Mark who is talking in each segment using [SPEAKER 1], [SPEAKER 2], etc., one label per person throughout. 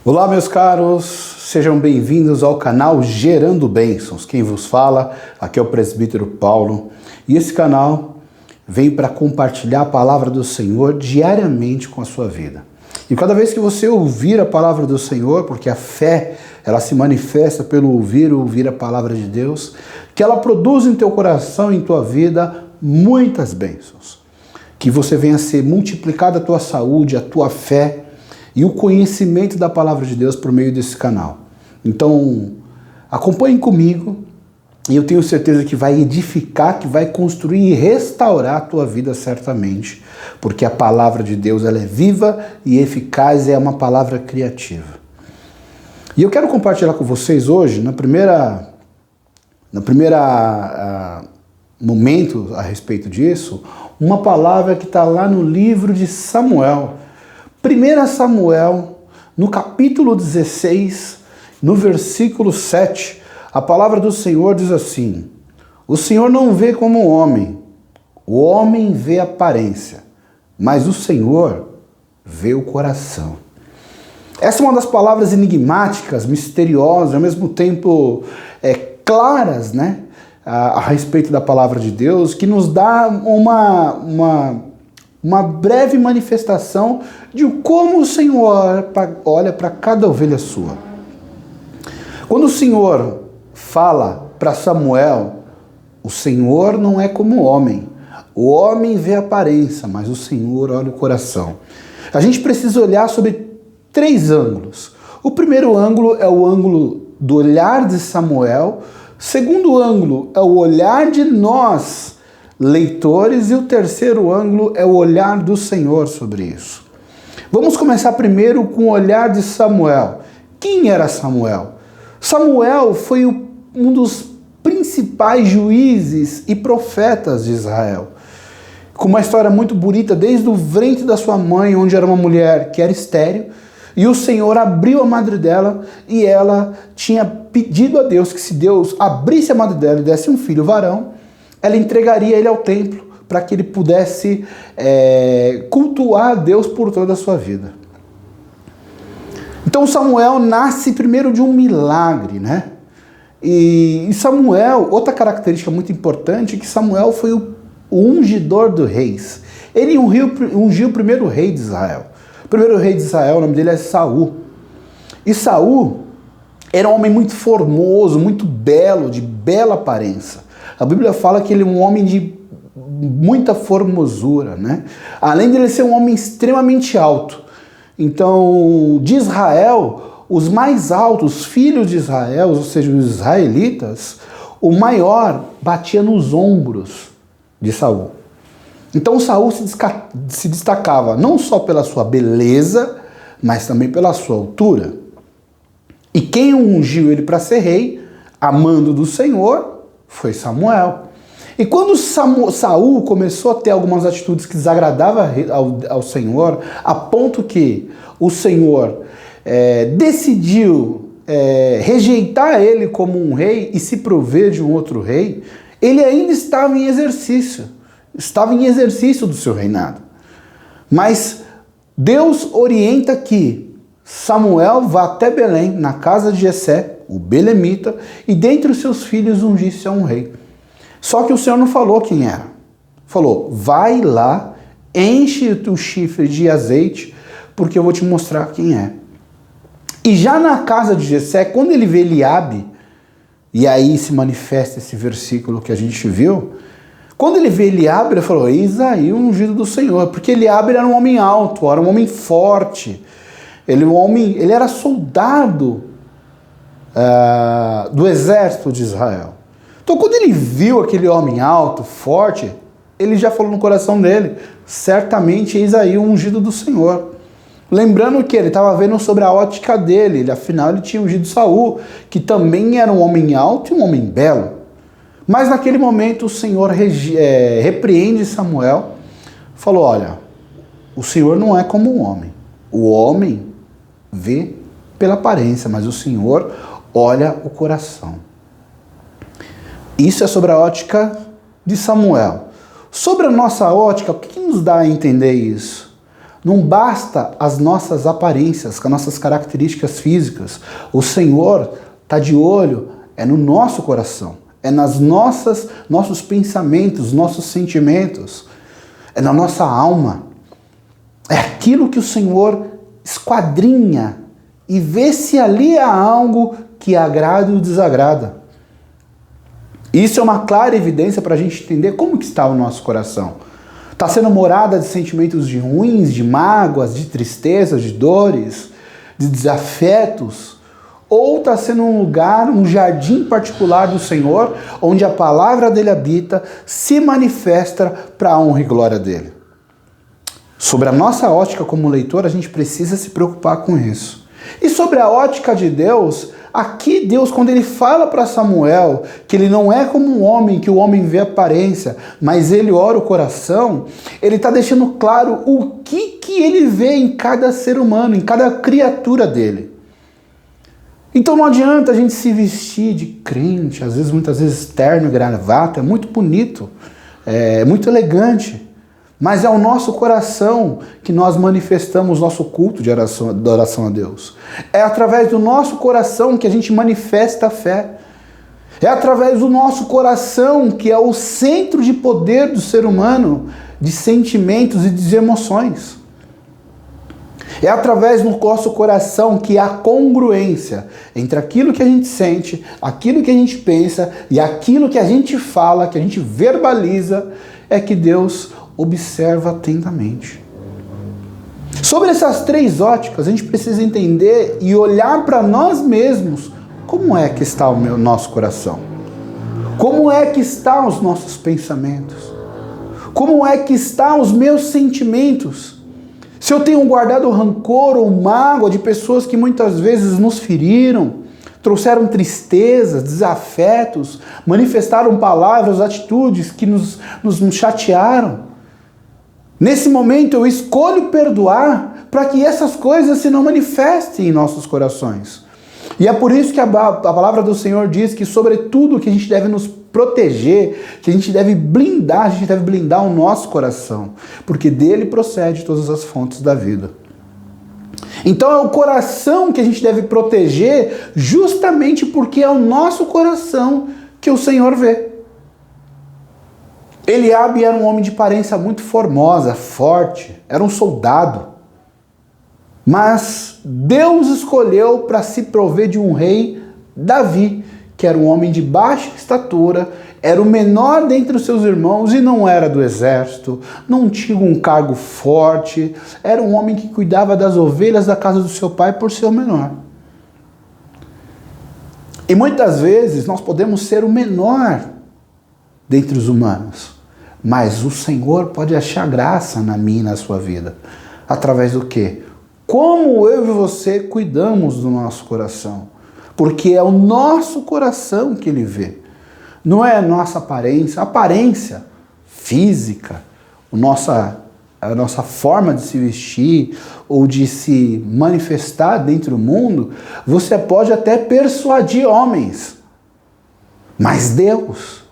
[SPEAKER 1] Olá, meus caros, sejam bem-vindos ao canal Gerando Bênçãos. Quem vos fala aqui é o presbítero Paulo e esse canal vem para compartilhar a palavra do Senhor diariamente com a sua vida. E cada vez que você ouvir a palavra do Senhor, porque a fé ela se manifesta pelo ouvir a palavra de Deus, que ela produz em teu coração e em tua vida muitas bênçãos. Que você venha ser multiplicada a tua saúde, a tua fé e o conhecimento da palavra de Deus por meio desse canal. Então, acompanhem comigo e eu tenho certeza que vai edificar, que vai construir e restaurar a tua vida certamente, porque a palavra de Deus ela é viva e eficaz, é uma palavra criativa. E eu quero compartilhar com vocês hoje, na primeira momento a respeito disso, uma palavra que está lá no livro de Samuel. 1 Samuel, no capítulo 16, no versículo 7, a palavra do Senhor diz assim: o Senhor não vê como o homem vê a aparência, mas o Senhor vê o coração. Essa é uma das palavras enigmáticas, misteriosas, ao mesmo tempo claras, né, a respeito da palavra de Deus, que nos dá uma breve manifestação de como o Senhor olha para cada ovelha sua. Quando o Senhor fala para Samuel, o Senhor não é como o homem vê a aparência, mas o Senhor olha o coração. A gente precisa olhar sobre 3 ângulos. O primeiro ângulo é o ângulo do olhar de Samuel, o segundo ângulo é o olhar de nós, leitores, e o terceiro ângulo é o olhar do Senhor sobre isso. Vamos começar primeiro com o olhar de Samuel. Quem era Samuel? Samuel foi um dos principais juízes e profetas de Israel, com uma história muito bonita, desde o ventre da sua mãe, onde era uma mulher que era estéril, e o Senhor abriu a madre dela, e ela tinha pedido a Deus que se Deus abrisse a madre dela e desse um filho varão, ela entregaria ele ao templo para que ele pudesse cultuar a Deus por toda a sua vida. Então Samuel nasce primeiro de um milagre, né? E Samuel, outra característica muito importante é que Samuel foi o ungidor dos reis. Ele ungiu o primeiro rei de Israel. O primeiro rei de Israel, o nome dele é Saul. E Saul era um homem muito formoso, muito belo, de bela aparência. A Bíblia fala que ele é um homem de muita formosura, né? Além de ele ser um homem extremamente alto. Então, de Israel, os mais altos, os filhos de Israel, ou seja, os israelitas, o maior batia nos ombros de Saul. Então Saul se destacava não só pela sua beleza, mas também pela sua altura. E quem ungiu ele para ser rei, a mando do Senhor, foi Samuel. E quando Saul começou a ter algumas atitudes que desagradavam ao Senhor, a ponto que o Senhor decidiu rejeitar ele como um rei e se prover de um outro rei, ele ainda estava em exercício do seu reinado. Mas Deus orienta que Samuel vá até Belém, na casa de Jessé, o belemita, e dentre os seus filhos ungisse a um rei. Só que o Senhor não falou quem era. Falou: vai lá, enche o chifre de azeite, porque eu vou te mostrar quem é. E já na casa de Jessé, quando ele vê Eliabe, e aí se manifesta esse versículo que a gente viu, quando ele vê Eliabe, ele falou: eis aí o ungido do Senhor, porque Eliabe era um homem alto, era um homem forte, ele era soldado do exército de Israel. Então, quando ele viu aquele homem alto, forte, ele já falou no coração dele: certamente eis aí o ungido do Senhor. Lembrando que ele estava vendo sobre a ótica dele, afinal ele tinha ungido Saul, que também era um homem alto e um homem belo. Mas naquele momento o Senhor repreende Samuel, falou: olha, o Senhor não é como o homem vê pela aparência, mas o Senhor olha o coração. Isso é sobre a ótica de Samuel. Sobre a nossa ótica, o que nos dá a entender isso? Não basta as nossas aparências, as nossas características físicas. O Senhor está de olho, é no nosso coração, é nas nossos pensamentos, nossos sentimentos, é na nossa alma. É aquilo que o Senhor esquadrinha e vê se ali há algo que agrada ou desagrada. Isso é uma clara evidência para a gente entender como que está o nosso coração. Está sendo morada de sentimentos de ruins, de mágoas, de tristezas, de dores, de desafetos? Ou está sendo um lugar, um jardim particular do Senhor, onde a palavra dele habita, se manifesta para a honra e glória dele? Sobre a nossa ótica como leitor, a gente precisa se preocupar com isso. E sobre a ótica de Deus, aqui Deus, quando ele fala para Samuel que ele não é como um homem, que o homem vê a aparência, mas ele ora o coração, ele está deixando claro o que ele vê em cada ser humano, em cada criatura dele. Então não adianta a gente se vestir de crente, muitas vezes terno e gravata, é muito bonito, é muito elegante, mas é o nosso coração que nós manifestamos nosso culto de oração a Deus. É através do nosso coração que a gente manifesta a fé. É através do nosso coração que é o centro de poder do ser humano, de sentimentos e de emoções. É através do nosso coração que há congruência entre aquilo que a gente sente, aquilo que a gente pensa e aquilo que a gente fala, que a gente verbaliza, é que Deus observa atentamente. Sobre essas três óticas, a gente precisa entender e olhar para nós mesmos como é que está o nosso coração. Como é que estão os nossos pensamentos? Como é que estão os meus sentimentos? Se eu tenho guardado rancor ou mágoa de pessoas que muitas vezes nos feriram, trouxeram tristezas, desafetos, manifestaram palavras, atitudes que nos chatearam. Nesse momento eu escolho perdoar para que essas coisas se não manifestem em nossos corações. E é por isso que a palavra do Senhor diz que, sobretudo, que a gente deve nos proteger, que a gente deve blindar o nosso coração, porque dele procede todas as fontes da vida. Então é o coração que a gente deve proteger, justamente porque é o nosso coração que o Senhor vê. Eliabe era um homem de aparência muito formosa, forte, era um soldado. Mas Deus escolheu para se prover de um rei, Davi, que era um homem de baixa estatura, era o menor dentre os seus irmãos e não era do exército, não tinha um cargo forte, era um homem que cuidava das ovelhas da casa do seu pai por ser o menor. E muitas vezes nós podemos ser o menor dentre os humanos, mas o Senhor pode achar graça na minha e na sua vida. Através do quê? Como eu e você cuidamos do nosso coração. Porque é o nosso coração que Ele vê. Não é a nossa aparência física, a nossa forma de se vestir ou de se manifestar dentro do mundo. Você pode até persuadir homens, mas Deus,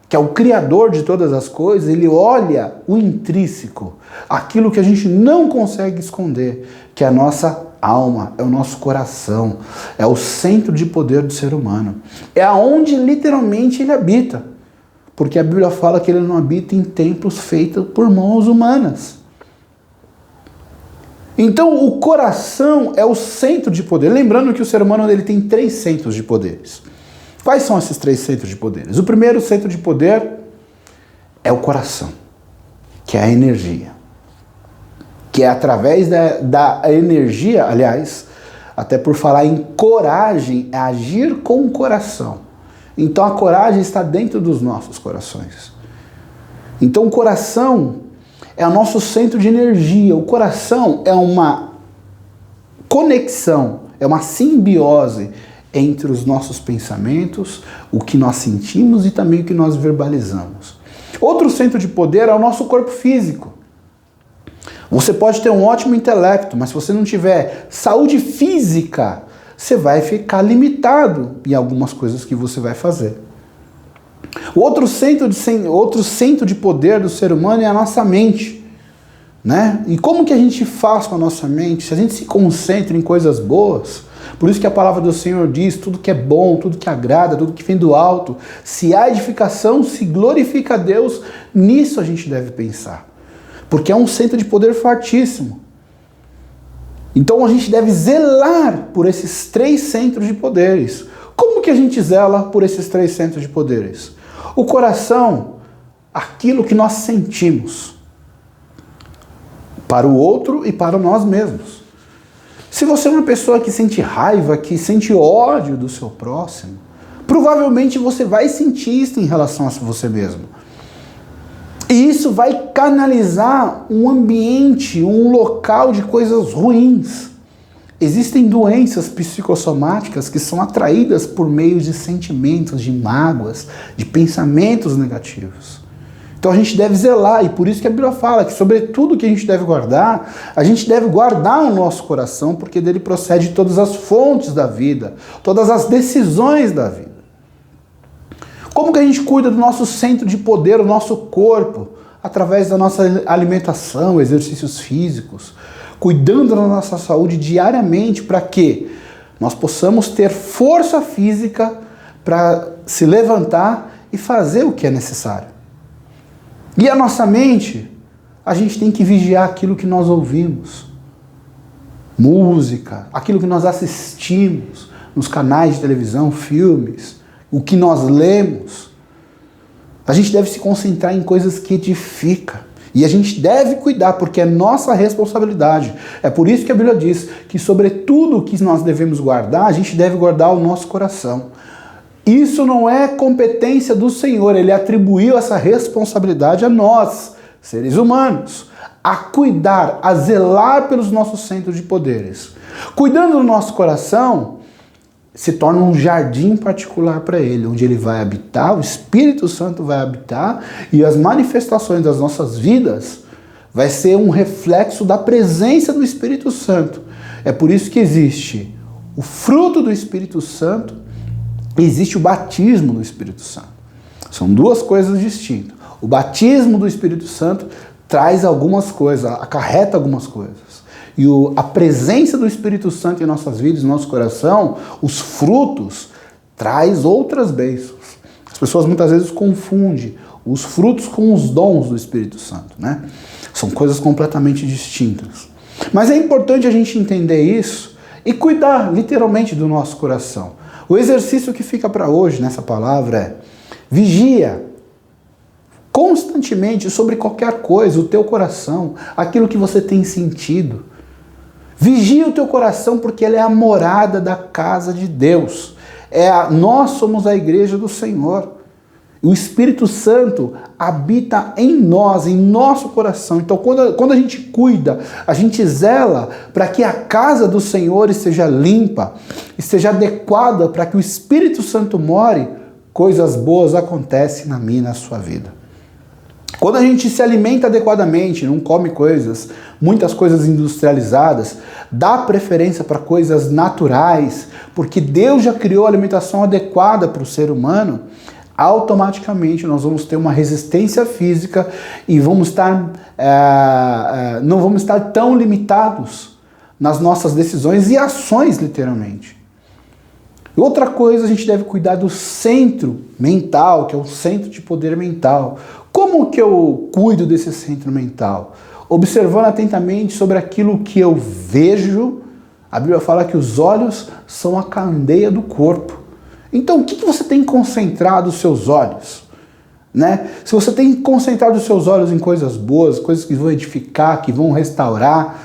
[SPEAKER 1] que é o Criador de todas as coisas, Ele olha o intrínseco, aquilo que a gente não consegue esconder, que é a nossa alma, é o nosso coração, é o centro de poder do ser humano. É aonde literalmente Ele habita, porque a Bíblia fala que Ele não habita em templos feitos por mãos humanas. Então o coração é o centro de poder. Lembrando que o ser humano ele tem 3 centros de poderes. Quais são esses 3 centros de poderes? O primeiro centro de poder é o coração, que é a energia. Que é através da energia, aliás, até por falar em coragem, é agir com o coração. Então a coragem está dentro dos nossos corações. Então o coração é o nosso centro de energia. O coração é uma conexão, é uma simbiose entre os nossos pensamentos, o que nós sentimos e também o que nós verbalizamos. Outro centro de poder é o nosso corpo físico. Você pode ter um ótimo intelecto, mas se você não tiver saúde física, você vai ficar limitado em algumas coisas que você vai fazer. O outro centro de poder do ser humano é a nossa mente. né? E como que a gente faz com a nossa mente? Se a gente se concentra em coisas boas, por isso que a palavra do Senhor diz, tudo que é bom, tudo que agrada, tudo que vem do alto, se há edificação, se glorifica a Deus, nisso a gente deve pensar. Porque é um centro de poder fortíssimo. Então a gente deve zelar por esses 3 centros de poderes. Como que a gente zela por esses 3 centros de poderes? O coração, aquilo que nós sentimos para o outro e para nós mesmos. Se você é uma pessoa que sente raiva, que sente ódio do seu próximo, provavelmente você vai sentir isso em relação a você mesmo. E isso vai canalizar um ambiente, um local de coisas ruins. Existem doenças psicossomáticas que são atraídas por meio de sentimentos, de mágoas, de pensamentos negativos. Então a gente deve zelar, e por isso que a Bíblia fala que sobre tudo que a gente deve guardar, a gente deve guardar o nosso coração, porque dele procede todas as fontes da vida, todas as decisões da vida. Como que a gente cuida do nosso centro de poder, o nosso corpo? Através da nossa alimentação, exercícios físicos, cuidando da nossa saúde diariamente, para que nós possamos ter força física para se levantar e fazer o que é necessário. E a nossa mente, a gente tem que vigiar aquilo que nós ouvimos. Música, aquilo que nós assistimos nos canais de televisão, filmes, o que nós lemos. A gente deve se concentrar em coisas que edificam. E a gente deve cuidar, porque é nossa responsabilidade. É por isso que a Bíblia diz que sobre tudo que nós devemos guardar, a gente deve guardar o nosso coração. Isso não é competência do Senhor, Ele atribuiu essa responsabilidade a nós, seres humanos, a cuidar, a zelar pelos nossos centros de poderes. Cuidando do nosso coração, se torna um jardim particular para Ele, onde Ele vai habitar, o Espírito Santo vai habitar, e as manifestações das nossas vidas vai ser um reflexo da presença do Espírito Santo. É por isso que existe o fruto do Espírito Santo, existe o batismo do Espírito Santo. São 2 coisas distintas. O batismo do Espírito Santo traz algumas coisas, acarreta algumas coisas. E a presença do Espírito Santo em nossas vidas, em nosso coração, os frutos, traz outras bênçãos. As pessoas muitas vezes confundem os frutos com os dons do Espírito Santo, né? São coisas completamente distintas. Mas é importante a gente entender isso e cuidar literalmente do nosso coração. O exercício que fica para hoje nessa palavra é: vigia constantemente sobre qualquer coisa, o teu coração, aquilo que você tem sentido. Vigia o teu coração, porque ele é a morada da casa de Deus. Nós somos a igreja do Senhor. O Espírito Santo habita em nós, em nosso coração. Então, quando a gente cuida, a gente zela para que a casa do Senhor esteja limpa, esteja adequada para que o Espírito Santo more, coisas boas acontecem na minha e na sua vida. Quando a gente se alimenta adequadamente, não come muitas coisas industrializadas, dá preferência para coisas naturais, porque Deus já criou a alimentação adequada para o ser humano, automaticamente nós vamos ter uma resistência física e não vamos estar tão limitados nas nossas decisões e ações, literalmente. Outra coisa, a gente deve cuidar do centro mental, que é o centro de poder mental. Como que eu cuido desse centro mental? Observando atentamente sobre aquilo que eu vejo. A Bíblia fala que os olhos são a candeia do corpo. Então, o que você tem concentrado os seus olhos? Né? Se você tem concentrado os seus olhos em coisas boas, coisas que vão edificar, que vão restaurar,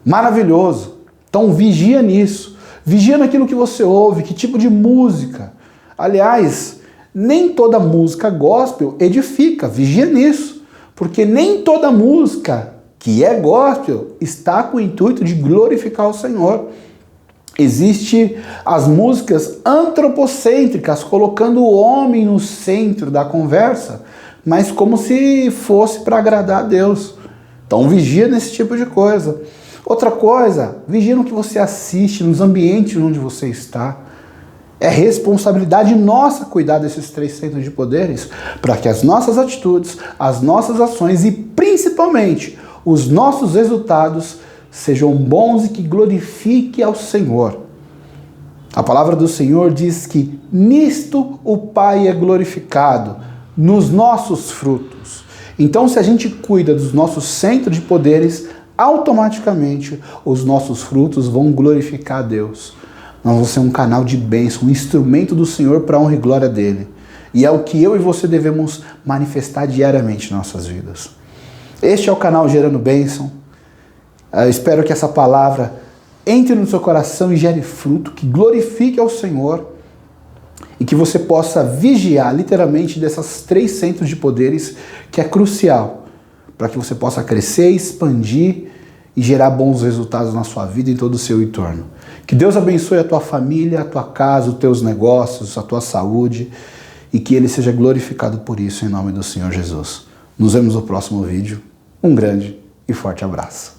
[SPEAKER 1] maravilhoso. Então, vigia nisso. Vigia naquilo que você ouve, que tipo de música. Aliás, nem toda música gospel edifica, vigia nisso. Porque nem toda música que é gospel está com o intuito de glorificar o Senhor. Existem as músicas antropocêntricas, colocando o homem no centro da conversa, mas como se fosse para agradar a Deus. Então vigia nesse tipo de coisa. Outra coisa, vigia no que você assiste, nos ambientes onde você está. É responsabilidade nossa cuidar desses 3 centros de poderes, para que as nossas atitudes, as nossas ações e principalmente os nossos resultados sejam bons e que glorifique ao Senhor. A palavra do Senhor diz que nisto o Pai é glorificado, nos nossos frutos. Então, se a gente cuida dos nossos centros de poderes, automaticamente os nossos frutos vão glorificar a Deus. Nós vamos ser um canal de bênção, um instrumento do Senhor para a honra e glória dele. E é o que eu e você devemos manifestar diariamente em nossas vidas. Este é o canal Gerando Bênção. Eu espero que essa palavra entre no seu coração e gere fruto, que glorifique ao Senhor e que você possa vigiar literalmente dessas 3 centros de poderes que é crucial para que você possa crescer, expandir e gerar bons resultados na sua vida e em todo o seu entorno. Que Deus abençoe a tua família, a tua casa, os teus negócios, a tua saúde e que Ele seja glorificado por isso em nome do Senhor Jesus. Nos vemos no próximo vídeo. Um grande e forte abraço.